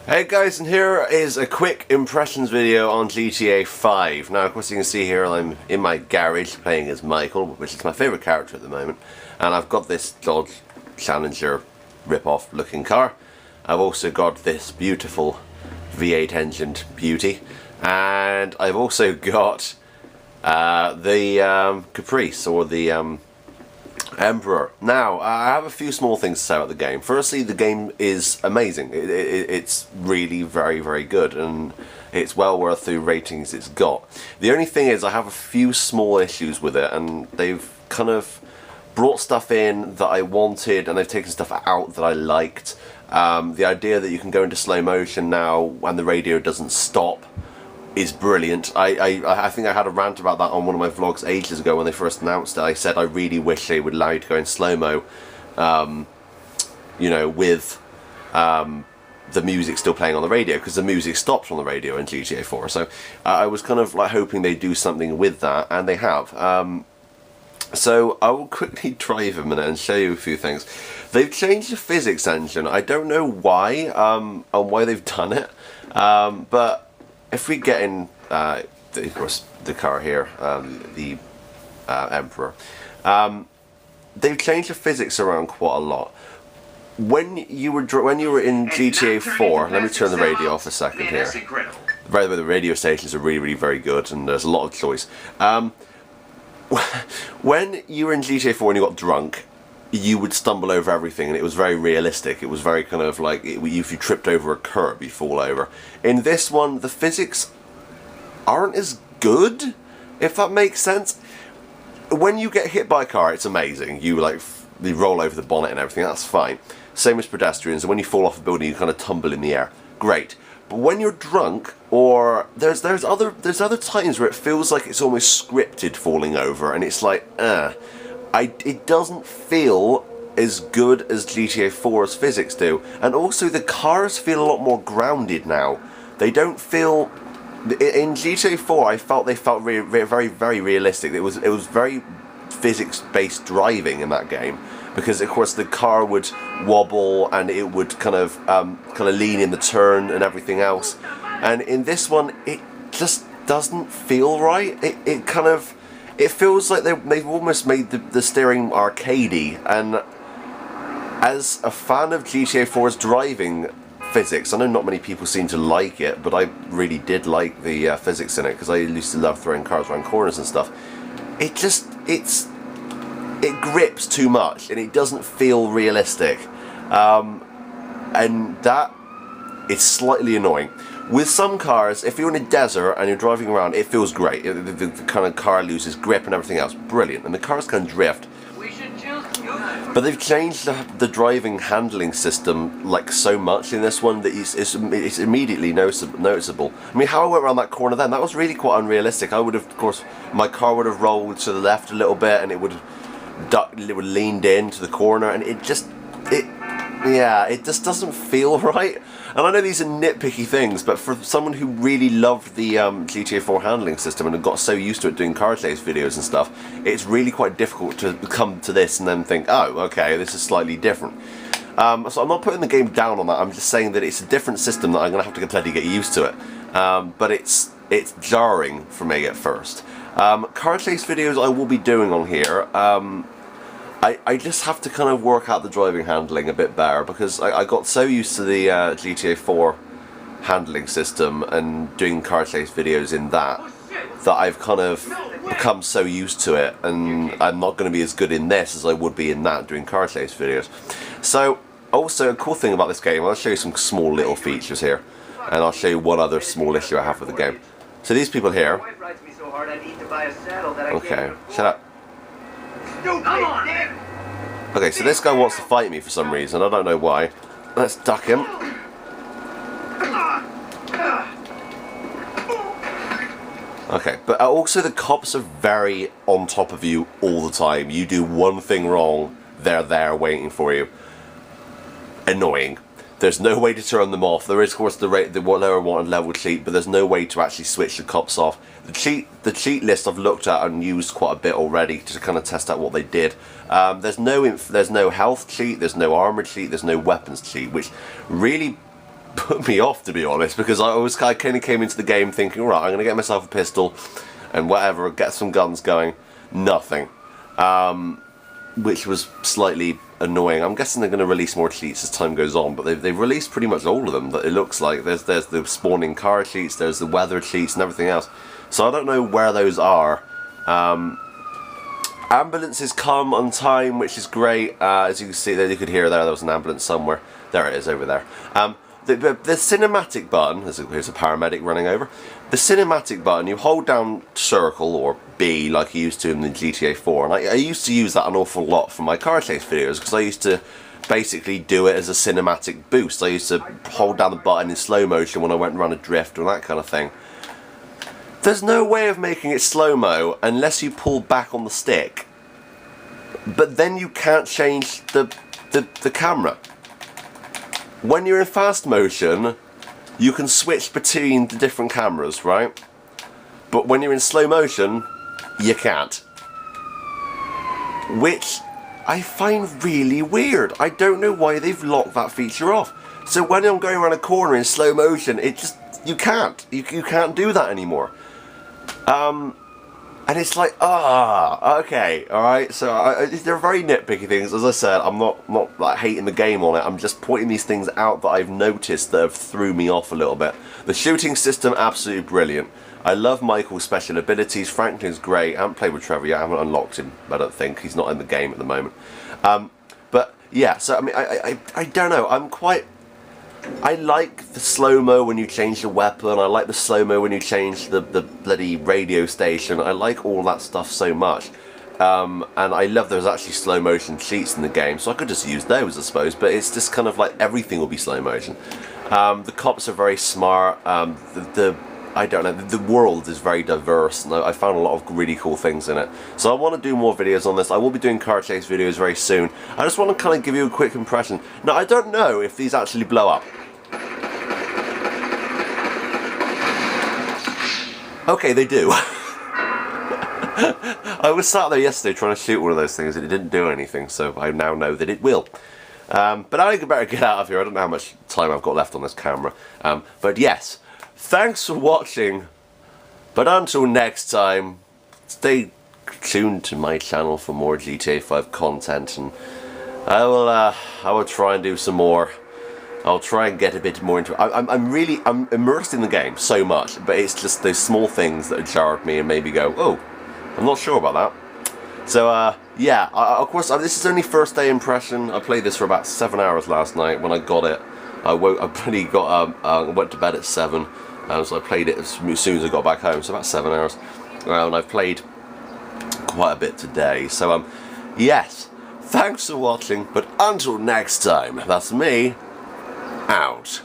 Hey guys, and here is a quick impressions video on GTA 5. Now, of course, you can see here I'm in my garage playing as Michael, which is my favourite character at the moment. And I've got this Dodge Challenger rip-off looking car. I've also got this beautiful V8 engined beauty. And I've also got the Caprice, or the Emperor. Now, I have a few small things to say about the game. Firstly, the game is amazing. It's really very, very good, and it's well worth the ratings it's got. The only thing is I have a few small issues with it, and they've kind of brought stuff in that I wanted, and they've taken stuff out that I liked. The idea that you can go into slow motion now when the radio doesn't stop is brilliant. I think I had a rant about that on one of my vlogs ages ago when they first announced it. I said I really wish they would allow you to go in slow-mo, you know, with the music still playing on the radio, because the music stops on the radio in GTA 4. So I was kind of like hoping they'd do something with that, and they have. So I will quickly drive a minute and show you a few things. They've changed the physics engine. I don't know why, and why they've done it, but if we get in, of course, the car here, the Emperor, they've changed the physics around quite a lot. When you were in GTA 4, let me turn the radio off a second here. By the way, the radio stations are really, really very good, and there's a lot of choice. When you were in GTA 4 and you got drunk, you would stumble over everything, and it was very realistic. It was very kind of like if you tripped over a curb, you fall over. In this one, the physics aren't as good, if that makes sense. When you get hit by a car, it's amazing. You roll over the bonnet and everything. That's fine. Same as pedestrians. And when you fall off a building, you kind of tumble in the air. Great. But when you're drunk, or there's other times where it feels like it's almost scripted falling over, and it's like, it doesn't feel as good as GTA 4's physics do, and also the cars feel a lot more grounded now. They don't feel. In GTA 4, I felt they felt very, very realistic. It was very physics-based driving in that game, because of course the car would wobble and it would kind of lean in the turn and everything else. And in this one, it just doesn't feel right. It feels like they've almost made the steering arcadey, and as a fan of GTA 4's driving physics, I know not many people seem to like it, but I really did like the physics in it, because I used to love throwing cars around corners and stuff. It grips too much, and it doesn't feel realistic, and that is slightly annoying. With some cars, if you're in a desert and you're driving around, it feels great. The kind of car loses grip and everything else. Brilliant. And the cars can drift. But they've changed the driving handling system like so much in this one that it's immediately noticeable. I mean, how I went around that corner then, that was really quite unrealistic. I would have, of course, my car would have rolled to the left a little bit, and it would leaned into the corner, and it just doesn't feel right. And I know these are nitpicky things, but for someone who really loved the GTA 4 handling system and had got so used to it doing car chase videos and stuff, it's really quite difficult to come to this and then think, oh, okay, this is slightly different. So I'm not putting the game down on that, I'm just saying that it's a different system that I'm going to have to completely get used to it. But it's jarring for me at first. Car chase videos I will be doing on here. I just have to kind of work out the driving handling a bit better, because I got so used to the GTA 4 handling system and doing car chase videos in that I've kind of become so used to it, and I'm not going to be as good in this as I would be in that, doing car chase videos. So, also a cool thing about this game, I'll show you some small little features here, and I'll show you one other small issue I have with the game. So these people here, okay, shut up. Okay, so this guy wants to fight me for some reason, I don't know why. Let's duck him. Okay, but also the cops are very on top of you all the time. You do one thing wrong, they're there waiting for you. Annoying. There's no way to turn them off. There is, of course, the lower wanted level cheat, but there's no way to actually switch the cops off. The cheat list I've looked at and used quite a bit already to kind of test out what they did. There's no health cheat, there's no armor cheat, there's no weapons cheat, which really put me off, to be honest, because I kind of came into the game thinking, right, I'm going to get myself a pistol and whatever, get some guns going. Nothing. Which was slightly annoying. I'm guessing they're going to release more cheats as time goes on, but they've released pretty much all of them, that it looks like. There's the spawning car cheats, there's the weather cheats and everything else. So I don't know where those are. Ambulances come on time, which is great. As you can see there, you could hear there was an ambulance somewhere. There it is over there. The cinematic button, here's a paramedic running over. The cinematic button, you hold down circle or B like you used to in the GTA 4, and I used to use that an awful lot for my car chase videos, because I used to basically do it as a cinematic boost. I used to hold down the button in slow motion when I went and ran a drift and that kind of thing. There's no way of making it slow-mo unless you pull back on the stick. But then you can't change the camera. When you're in fast motion, you can switch between the different cameras, right? But when you're in slow motion, you can't. Which I find really weird. I don't know why they've locked that feature off. So when I'm going around a corner in slow motion, it just, you can't. You can't do that anymore. And it's like, okay, alright, so they're very nitpicky things. As I said, I'm not like hating the game on it, I'm just pointing these things out that I've noticed that have threw me off a little bit. The shooting system, absolutely brilliant. I love Michael's special abilities. Franklin's great. I haven't played with Trevor yet, I haven't unlocked him, I don't think. He's not in the game at the moment. But yeah, so I mean, I don't know, I like the slow-mo when you change the weapon, I like the slow-mo when you change the bloody radio station, I like all that stuff so much. And I love there's actually slow-motion cheats in the game, so I could just use those I suppose, but it's just kind of like everything will be slow-motion. The cops are very smart, I don't know, the world is very diverse, and I found a lot of really cool things in it. So I want to do more videos on this. I will be doing car chase videos very soon. I just want to kind of give you a quick impression. Now, I don't know if these actually blow up. Okay, they do. I was sat there yesterday trying to shoot one of those things and it didn't do anything, so I now know that it will. But I better get out of here. I don't know how much time I've got left on this camera. But yes. Thanks for watching, but until next time, stay tuned to my channel for more GTA 5 content, and I will try and do some more. I'll try and get a bit more into it. I'm immersed in the game so much, but it's just those small things that jarred me and made me go, oh, I'm not sure about that. So yeah, of course, this is only first day impression. I played this for about 7 hours last night. When I got it, I went to bed at 7. So I played it as soon as I got back home, so about 7 hours. And I've played quite a bit today. So yes, thanks for watching, but until next time, that's me, out.